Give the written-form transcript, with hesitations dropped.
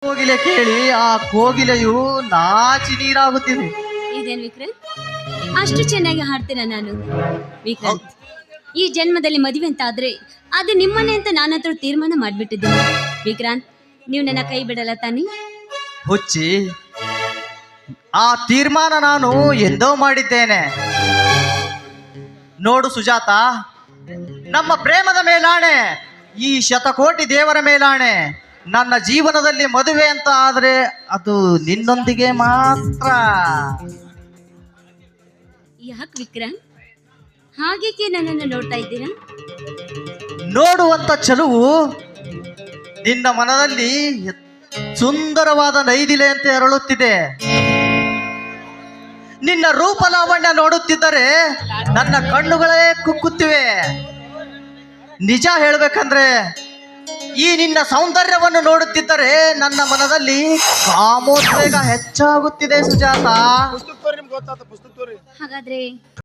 ಕೋಗಿಲೆ ಕೇಳಿ ಆ ಕೋಗಿಲೆಯು ನಾಚಿ ನೀರಾಗುತ್ತಿದೆ. ಇದೇನು ವಿಕ್ರಾಂತ್, ಅಷ್ಟು ಚೆನ್ನಾಗಿ ಹಾಡ್ತೀನ ನಾನು? ವಿಕ್ರಾಂತ್, ಈ ಜನ್ಮದಲ್ಲಿ ಮದುವೆ ಅಂತ ಆದ್ರೆ ಅದು ನಿಮ್ಮನೆ ಅಂತ ನಾನು ಹತ್ರ ತೀರ್ಮಾನ ಮಾಡ್ಬಿಟ್ಟಿದ್ದೀನಿ. ವಿಕ್ರಾಂತ್, ನೀವು ನನ್ನ ಕೈ ಬಿಡಲ್ಲ ತಾನೇ? ಹುಚ್ಚಿ, ಆ ತೀರ್ಮಾನ ನಾನು ಎಂದೋ ಮಾಡಿದ್ದೇನೆ. ನೋಡು ಸುಜಾತ, ನಮ್ಮ ಪ್ರೇಮದ ಮೇಲಾಣೆ, ಈ ಶತಕೋಟಿ ದೇವರ ಮೇಲಾಣೆ, ನನ್ನ ಜೀವನದಲ್ಲಿ ಮದುವೆ ಅಂತ ಆದ್ರೆ ಅದು ನಿನ್ನೊಂದಿಗೆ ಮಾತ್ರ. ಯಾಕೆ ವಿಕ್ರಾಂತ್ ಹಾಗೇಕೆ ನನ್ನನ್ನು ನೋಡ್ತಾ ಇದ್ದೀರಾ? ನೋಡುವಂತ ಚಲುವು ನಿನ್ನ ಮನದಲ್ಲಿ ಸುಂದರವಾದ ನೈದಿಲೆಯಂತೆ ಅರಳುತ್ತಿದೆ. ನಿನ್ನ ರೂಪ ಲಾವಣ್ಯ ನೋಡುತ್ತಿದ್ದರೆ ನನ್ನ ಕಣ್ಣುಗಳೇ ಕುಕ್ಕುತ್ತಿವೆ. ನಿಜ ಹೇಳ್ಬೇಕಂದ್ರೆ ಈ ನಿನ್ನ ಸೌಂದರ್ಯವನ್ನು ನೋಡುತ್ತಿದ್ದರೆ ನನ್ನ ಮನದಲ್ಲಿ ಕಾಮೋದ್ವೇಗ ಹೆಚ್ಚಾಗುತ್ತಿದೆ ಸುಜಾತ. ಹಾಗಾದ್ರೆ